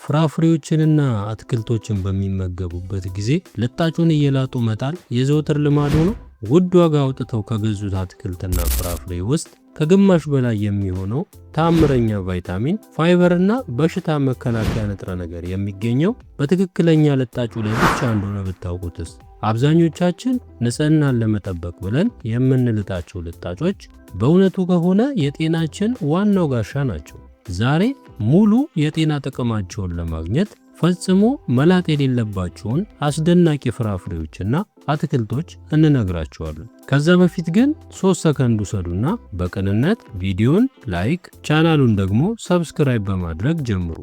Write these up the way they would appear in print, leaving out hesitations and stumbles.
ፍራፍሬዎችንና አትክልቶችን በሚመገቡበት ጊዜ ልጣጩን እየላጡ መጣል የዘወትር ልማድ ሆኖ ውድ ዋጋ አውጥተው ከገዙት አትክልትና ፍራፍሬ ውስጥ ከግማሽ በላይ የሚሆነው ተአምረኛ ቫይታሚን፣ ፋይበርና በሽታ መከላከያ ንጥረ ነገር የሚገኘው በትክክለኛ ልጣጩ ላይ ብቻ እንደሆነ ብታውቁትስ? አብዛኞቻችን ንጽህናን ለመጠበቅ ብለን የምንልጣቸው ልጣጮች በእውነቱ ከሆነ የጤናችን ዋናው ጋሻ ናቸው። ዛሬ ሙሉ የጤና ጥቅማቸውን ለማግኘት ፈጽሞ መላጥ የሌለባቸውን አስደናቂ ፍራፍሬዎችና አትክልቶች እንነግራችኋለን። ከዛ በፊት ግን 3 ሰከንድ ውሰዱና በቅንነት ቪዲዮን ላይክ፣ ቻናሉን ደግሞ ሰብስክራይብ በማድረግ ጀምሩ።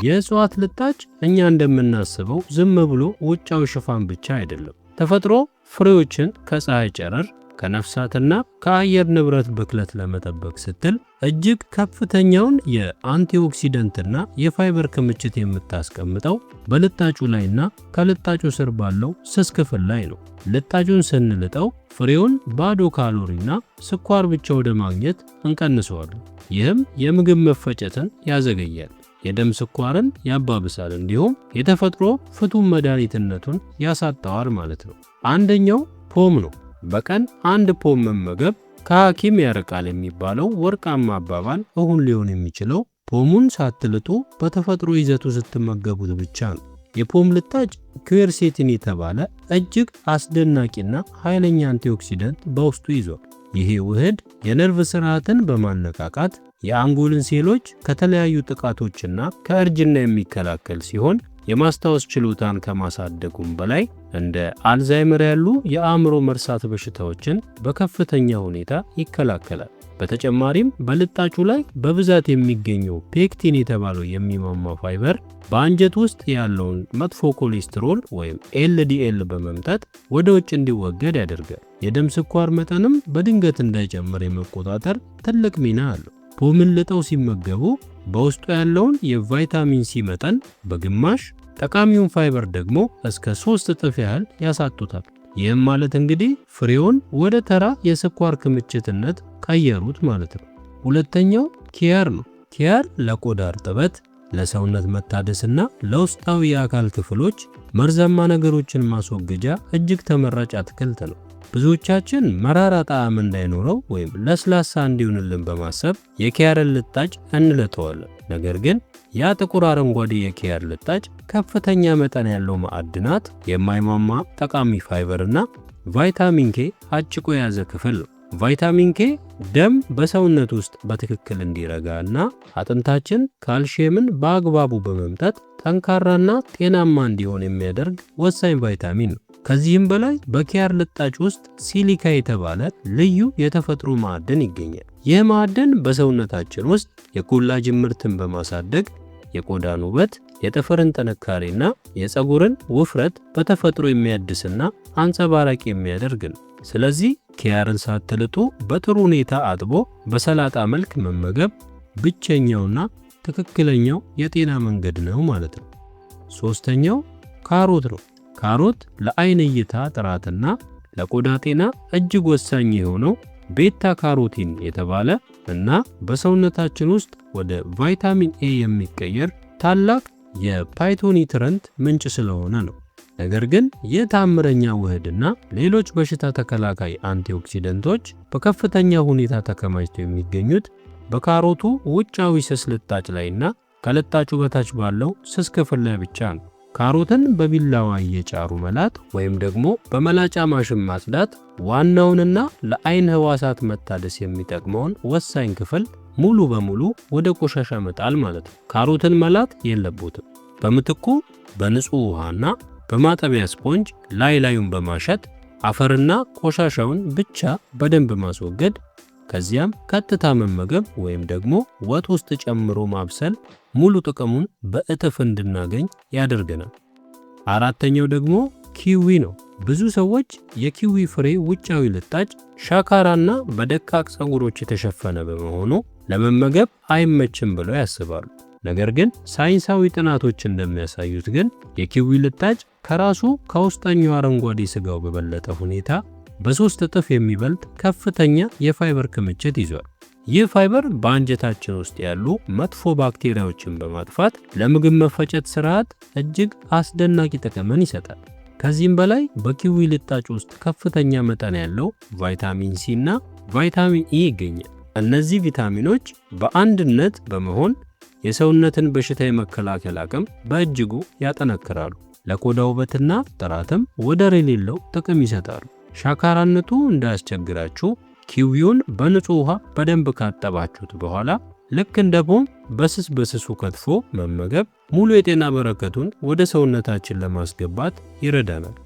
የእጽዋት ልጣጭ እኛ እንደምናስበው ዝም ብሎ ውጫዊ ሽፋን ብቻ አይደለም። ተፈጥሮ ፍሬዎችን ከፀሐይ ጨረር ከነፍሳትና ከአየር ንብረት ብክለት ለመጠበቅ ስትል እጅግ ከፍተኛውን የአንቲኦክሲደንትና የፋይበር ክምችት የምታስቀምጠው በልጣጩ ላይና ከልጣጩ ስር ባለው ስስ ክፍል ላይ ነው። ልጣጩን ስንልጠው ፍሬውን ባዶ ካሎሪና ስኳር ብቻ ወደ ማግኘት እንቀንሰዋለን። ይህም የምግብ መፈጨትን ያዘገያል፣ የደም ስኳርን ያባብሳል፣ እንዲሁም የተፈጥሮ ፍቱን መድኃኒትነቱን ያሳጣዋል ማለት ነው። አንደኛው ፖም ነው። በቀን 1 ፖም መመገብ ከሐኪም ያርቃል የሚባለው ወርቃማ አባባል እውን ሊሆን የሚችለው ፖሙን ሳትልጡ በተፈጥሮ ይዘቱ ስትመገቡት ብቻ ነው። የፖም ልጣጭ ኩዌርሴቲን የተባለ እጅግ አስደናቂና ኃይለኛ አንቲኦክሲደንት በውስጡ ይዟል። ይሄ ውህድ የነርቭ ስርዓትን በማነቃቃት የአንጎልን ሴሎች ከተለያዩ ጥቃቶችና ከእርጅና የሚከላከል ሲሆን የማስታወስ ችሎታን ከማሳደጉም በላይ እንደ አልዛይመር ያሉ የአእምሮ መርሳት በሽታዎችን በከፍተኛ ሁኔታ ይከላከላል። በተጨማሪም በልጣጩ ላይ በብዛት የሚገኘው ፔክቲን የተባለው የሚሟማ ፋይበር በአንጀት ውስጥ ያለውን መጥፎ ኮሌስትሮል ወይም ኤልዲኤል በመምጠጥ ወደ ውጭ እንዲወገድ ያደርጋል። የደም ስኳር መጠንም በድንገት እንዳይጨምር የመቆጣጠር ትልቅ ሚና አለው። ፖምን ልጠው ሲመገቡ በውስጡ ያለውን የቫይታሚን ሲ መጠን በግማሽ ጠቃሚውን ፋይበር ደግሞ እስከ 3 እጥፍ ያህል ያሳጡታል። ይህም ማለት እንግዲህ ፍሬውን ወደ ተራ የስኳር ክምችትነት ቀየሩት ማለት ነው። ሁለተኛው ኪያር ነው። ኪያር ለቆዳ እርጥበት፣ ለሰውነት መታደስና ለውስጣዊ የአካል ክፍሎች መርዛማ ነገሮችን ማስወገጃ እጅግ ተመራጭ አትክልት ነው። ብዙዎቻችን መራራ ጣዕም እንዳይኖረው ወይም ለስላሳ እንዲሆንልን በማሰብ የኪያርን ልጣጭ እንልጠዋለን። ነገር ግን ያ ጥቁር አረንጓዴ የኪያር ልጣጭ ከፍተኛ መጠን ያለው ማዕድናት፣ የማይሟማ ጠቃሚ ፋይበርና ቫይታሚን ኬ አጭቆ የያዘ ክፍል ነው። ቫይታሚን ኬ ደም በሰውነት ውስጥ በትክክል እንዲረጋ እና አጥንታችን ካልሲየምን በአግባቡ በመምጠጥ ጠንካራና ጤናማ እንዲሆን የሚያደርግ ወሳኝ ቫይታሚን ነው። ከዚህም በላይ በኪያር ልጣጭ ውስጥ ሲሊካ የተባለ ልዩ የተፈጥሮ ማዕድን ይገኛል። ይህ ማዕድን በሰውነታችን ውስጥ የኮላጅን ምርትን በማሳደግ የቆዳን ውበት፣ የጥፍርን ጥንካሬና የፀጉርን ውፍረት በተፈጥሮ የሚያድስና አንጸባራቂ የሚያደርግ ነው። ስለዚህ ኪያርን ሳትልጡ በጥሩ ሁኔታ አጥቦ በሰላጣ መልክ መመገብ ብቸኛውና ትክክለኛው የጤና መንገድ ነው ማለት ነው። ሶስተኛው ካሮት ነው። ካሮት ለአይን እይታ ጥራትና ለቆዳ ጤና እጅግ ወሳኝ የሆነው ቤታ ካሮቲን የተባለ እና በሰውነታችን ውስጥ ወደ ቫይታሚን ኤ የሚቀየር ታላቅ የፓይቶኒትረንት ምንጭ ስለሆነ ነው። ነገር ግን ይህ ተአምረኛ ውህድና ሌሎች በሽታ ተከላካይ አንቲኦክሲደንቶች በከፍተኛ ሁኔታ ተከማችተው የሚገኙት በካሮቱ ውጫዊ ስስ ልጣጭ ላይና ከልጣጩ በታች ባለው ስስ ክፍል ላይ ብቻ ነው። ካሮትን በቢላዋ እየጫሩ መላጥ ወይም ደግሞ በመላጫ ማሽን ማጽዳት ዋናውንና ለአይን ህዋሳት መታደስ የሚጠቅመውን ወሳኝ ክፍል ሙሉ በሙሉ ወደ ቆሻሻ መጣል ማለት ነው። ካሮትን መላጥ የለቦትም። በምትኩ በንጹህ ውሃና በማጠቢያ ስፖንጅ ላዩን በማሸት አፈርና ቆሻሻውን ብቻ በደንብ ማስወገድ፣ ከዚያም ቀጥታ መመገብ ወይም ደግሞ ወጥ ውስጥ ጨምሮ ማብሰል ሙሉ ጥቅሙን በእጥፍ እንድናገኝ ያደርገናል። አራተኛው ደግሞ ኪዊ ነው። ብዙ ሰዎች የኪዊ ፍሬ ውጫዊ ልጣጭ ሻካራና በደቃቅ ፀጉሮች የተሸፈነ በመሆኑ ለመመገብ አይመችም ብለው ያስባሉ። ነገር ግን ሳይንሳዊ ጥናቶች እንደሚያሳዩት ግን የኪዊ ልጣጭ ከራሱ ከውስጠኛው አረንጓዴ ስጋው በበለጠ ሁኔታ በ3 እጥፍ የሚበልጥ ከፍተኛ የፋይበር ክምችት ይዟል። ይህ ፋይበር በአንጀታችን ውስጥ ያሉ መጥፎ ባክቴሪያዎችን በማጥፋት ለምግብ መፈጨት ስርዓት እጅግ አስደናቂ ጥቅምን ይሰጣል። ከዚህም በላይ በኪዊ ልጣጭ ውስጥ ከፍተኛ መጠን ያለው ቫይታሚን ሲ እና ቫይታሚን ኢ ይገኛል። እነዚህ ቪታሚኖች በአንድነት በመሆን የሰውነትን በሽታ የመከላከል አቅም በእጅጉ ያጠነክራሉ። ለቆዳ ውበትና ጥራትም ወደር የሌለው ጥቅም ይሰጣሉ። ሻካራነቱ እንዳያስቸግራችሁ ኪዊውን በንጹህ ውሃ በደንብ ካጠባችሁት በኋላ ልክ እንደ ፖም በስሱ ከትፎ መመገብ ሙሉ የጤና በረከቱን ወደ ሰውነታችን ለማስገባት ይረዳናል።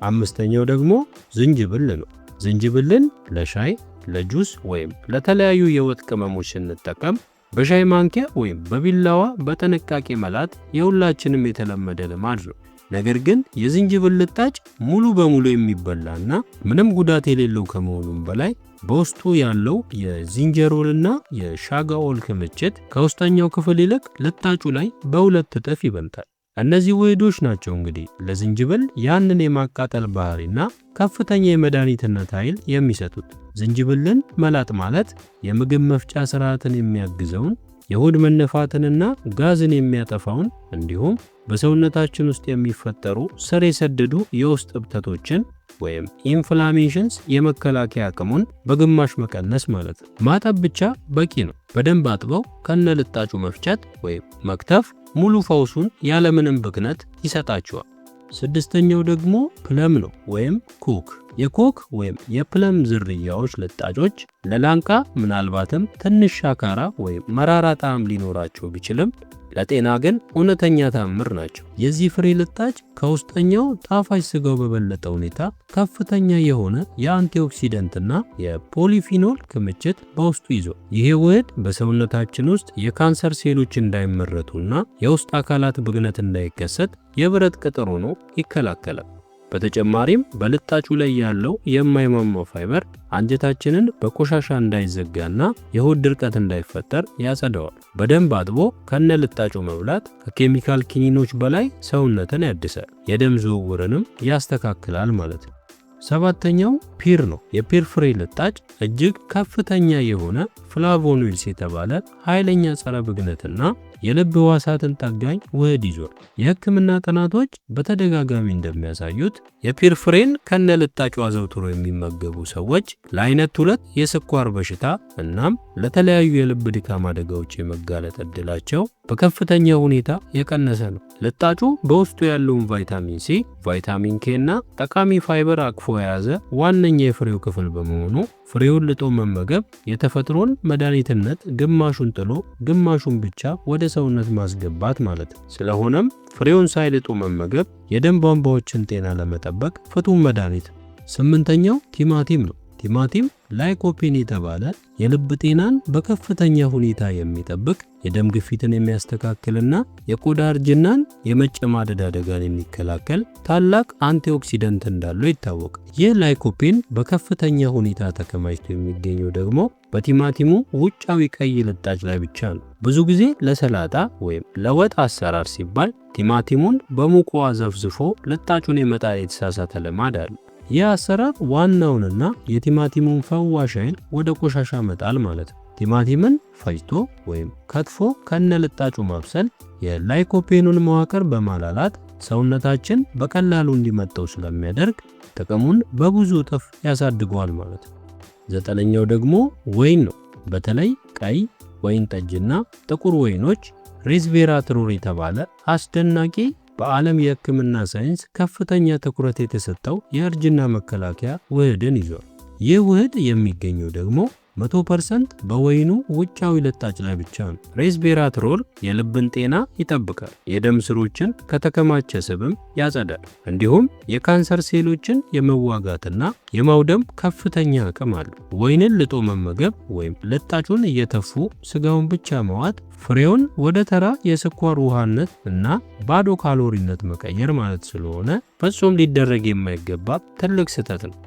አምስተኛው ደግሞ ዝንጅብል ነው። ዝንጅብልን ለሻይ፣ ለጁስ ወይም ለተለያዩ የወጥ ቅመሞች ስንጠቀም በሻይ ማንኪያ ወይም በቢላዋ በጥንቃቄ መላጥ የሁላችንም የተለመደ ልማድ ነው። ነገር ግን የዝንጅብል ልጣጭ ሙሉ በሙሉ የሚበላና ምንም ጉዳት የሌለው ከመሆኑም በላይ በውስጡ ያለው የዚንጀሮልና የሻጋኦል ክምችት ከውስጠኛው ክፍል ይልቅ ልጣጩ ላይ በሁለት እጥፍ ይበልጣል። እነዚህ ውህዶች ናቸው እንግዲህ ለዝንጅብል ያንን የማቃጠል ባህሪና ከፍተኛ የመድኃኒትነት ኃይል የሚሰጡት። ዝንጅብልን መላጥ ማለት የምግብ መፍጫ ስርዓትን የሚያግዘውን የሆድ መነፋትንና ጋዝን የሚያጠፋውን እንዲሁም በሰውነታችን ውስጥ የሚፈጠሩ ስር የሰደዱ የውስጥ እብጠቶችን ወይም ኢንፍላሜሽንስ የመከላከያ አቅሙን በግማሽ መቀነስ ማለት ነው። ማጠብ ብቻ በቂ ነው። በደንብ አጥበው ከነልጣጩ መፍጨት ወይም መክተፍ ሙሉ ፈውሱን ያለምንም ብክነት ይሰጣቸዋል። ስድስተኛው ደግሞ ፕለም ነው ወይም ኮክ። የኮክ ወይም የፕለም ዝርያዎች ልጣጮች ለላንቃ ምናልባትም ትንሽ ሻካራ ወይም መራራ ጣዕም ሊኖራቸው ቢችልም ለጤና ግን እውነተኛ ታምር ናቸው። የዚህ ፍሬ ልጣጭ ከውስጠኛው ጣፋጭ ስጋው በበለጠ ሁኔታ ከፍተኛ የሆነ የአንቲኦክሲደንትና የፖሊፊኖል ክምችት በውስጡ ይዟል። ይህ ውህድ በሰውነታችን ውስጥ የካንሰር ሴሎች እንዳይመረቱና የውስጥ አካላት ብግነት እንዳይከሰት የብረት ቅጥር ሆኖ ይከላከላል። በተጨማሪም በልጣጩ ላይ ያለው የማይሟሟው ፋይበር አንጀታችንን በቆሻሻ እንዳይዘጋና የሆድ ድርቀት እንዳይፈጠር ያጸዳዋል። በደንብ አጥቦ ከነልጣጩ መብላት ከኬሚካል ኪኒኖች በላይ ሰውነትን ያድሳል፣ የደም ዝውውርንም ያስተካክላል ማለት ነው። ሰባተኛው ፒር ነው። የፒር ፍሬ ልጣጭ እጅግ ከፍተኛ የሆነ ፍላቮኖይድስ የተባለ ኃይለኛ ጸረ ብግነትና የልብ ሕዋሳትን ጠጋኝ ውህድ ይዟል። የሕክምና ጥናቶች በተደጋጋሚ እንደሚያሳዩት የፒር ፍሬን ከነልጣጩ አዘውትሮ የሚመገቡ ሰዎች ለአይነት 2 የስኳር በሽታ እናም ለተለያዩ የልብ ድካም አደጋዎች የመጋለጥ ዕድላቸው በከፍተኛ ሁኔታ የቀነሰ ነው። ልጣጩ በውስጡ ያለውን ቫይታሚን ሲ፣ ቫይታሚን ኬ እና ጠቃሚ ፋይበር አቅፎ የያዘ ዋነኛ የፍሬው ክፍል በመሆኑ ፍሬውን ልጦ መመገብ የተፈጥሮን መድኃኒትነት ግማሹን ጥሎ ግማሹን ብቻ ወደ ሰውነት ማስገባት ማለት ነው። ስለሆነም ፍሬውን ሳይልጡ መመገብ የደም ቧንቧዎችን ጤና ለመጠበቅ ፍቱን መድኃኒት። ስምንተኛው ቲማቲም ነው። ቲማቲም ላይኮፔን የተባለ የልብ ጤናን በከፍተኛ ሁኔታ የሚጠብቅ የደም ግፊትን የሚያስተካክልና የቆዳ እርጅናን የመጨማደድ አደጋን የሚከላከል ታላቅ አንቲኦክሲደንት እንዳለው ይታወቃል። ይህ ላይኮፔን በከፍተኛ ሁኔታ ተከማችቶ የሚገኘው ደግሞ በቲማቲሙ ውጫዊ ቀይ ልጣጭ ላይ ብቻ ነው። ብዙ ጊዜ ለሰላጣ ወይም ለወጥ አሰራር ሲባል ቲማቲሙን በሙቅ ውሃ ዘፍዝፎ ልጣጩን የመጣል የተሳሳተ ልማድ አለ። ይህ አሰራር ዋናውንና የቲማቲሙን ፈዋሽ ኃይል ወደ ቆሻሻ መጣል ማለት ነው። ቲማቲምን ፈጭቶ ወይም ከትፎ ከነልጣጩ ማብሰል የላይኮፔኑን መዋቅር በማላላት ሰውነታችን በቀላሉ እንዲመጠው ስለሚያደርግ ጥቅሙን በብዙ እጥፍ ያሳድገዋል ማለት ነው። ዘጠነኛው ደግሞ ወይን ነው። በተለይ ቀይ ወይን ጠጅና ጥቁር ወይኖች ሬስቬራትሮል የተባለ አስደናቂ በዓለም የሕክምና ሳይንስ ከፍተኛ ትኩረት የተሰጠው የእርጅና መከላከያ ውህድን ይዟል። ይህ ውህድ የሚገኘው ደግሞ 100% በወይኑ ውጫዊ ልጣጭ ላይ ብቻ ነው። ሬስቬራትሮል የልብን ጤና ይጠብቃል፣ የደም ስሮችን ከተከማቸ ስብም ያጸዳል፣ እንዲሁም የካንሰር ሴሎችን የመዋጋትና የማውደም ከፍተኛ አቅም አለው። ወይንን ልጦ መመገብ ወይም ልጣጩን እየተፉ ስጋውን ብቻ መዋጥ ፍሬውን ወደ ተራ የስኳር ውሃነት እና ባዶ ካሎሪነት መቀየር ማለት ስለሆነ ፍጹም ሊደረግ የማይገባ ትልቅ ስህተት ነው።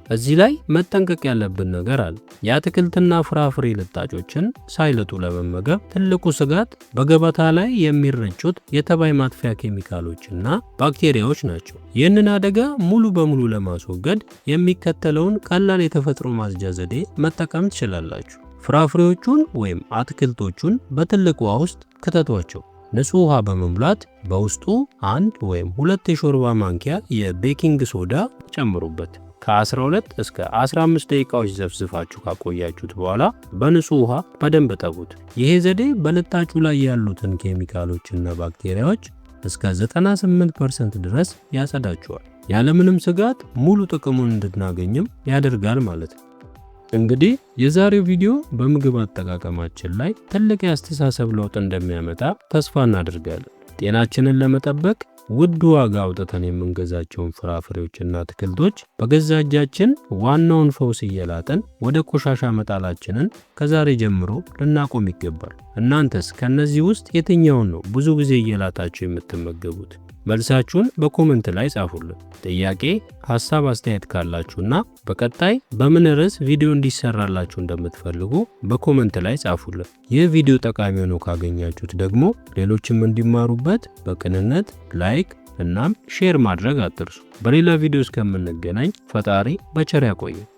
እዚህ ላይ መጠንቀቅ ያለብን ነገር አለ። የአትክልትና ፍራፍሬ ልጣጮችን ሳይልጡ ለመመገብ ትልቁ ስጋት በገበታ ላይ የሚረጩት የተባይ ማጥፊያ ኬሚካሎችና ባክቴሪያዎች ናቸው። ይህንን አደጋ ሙሉ በሙሉ ለማስወገድ የሚከተለውን ቀላል የተፈጥሮ ማጽጃ ዘዴ መጠቀም ትችላላችሁ። ፍራፍሬዎቹን ወይም አትክልቶቹን በትልቅ ውሃ ውስጥ ክተቷቸው። ንጹህ ውሃ በመሙላት በውስጡ 1 ወይም 2 የሾርባ ማንኪያ የቤኪንግ ሶዳ ጨምሩበት። ከ12 እስከ 15 ደቂቃዎች ዘፍዝፋችሁ ካቆያችሁት በኋላ በንጹህ ውሃ በደንብ ጠቡት። ይሄ ዘዴ በልጣጩ ላይ ያሉትን ኬሚካሎችና ባክቴሪያዎች እስከ 98% ድረስ ያጸዳቸዋል። ያለምንም ስጋት ሙሉ ጥቅሙን እንድናገኝም ያደርጋል ማለት ነው። እንግዲህ የዛሬው ቪዲዮ በምግብ አጠቃቀማችን ላይ ትልቅ የአስተሳሰብ ለውጥ እንደሚያመጣ ተስፋ እናደርጋለን። ጤናችንን ለመጠበቅ ውድ ዋጋ አውጥተን የምንገዛቸውን ፍራፍሬዎችና አትክልቶች በገዛ እጃችን ዋናውን ፈውስ እየላጥን ወደ ቆሻሻ መጣላችንን ከዛሬ ጀምሮ ልናቆም ይገባል። እናንተስ ከነዚህ ውስጥ የትኛውን ነው ብዙ ጊዜ እየላጣችሁ የምትመገቡት? መልሳችሁን በኮሜንት ላይ ጻፉልን። ጥያቄ፣ ሐሳብ፣ አስተያየት ካላችሁና በቀጣይ በምን ርዕስ ቪዲዮ እንዲሰራላችሁ እንደምትፈልጉ በኮሜንት ላይ ጻፉልን። ይህ ቪዲዮ ጠቃሚ ሆኖ ካገኛችሁት ደግሞ ሌሎችም እንዲማሩበት በቅንነት ላይክ እናም ሼር ማድረግ አትርሱ። በሌላ ቪዲዮ እስከምንገናኝ ፈጣሪ በቸር ያቆየን።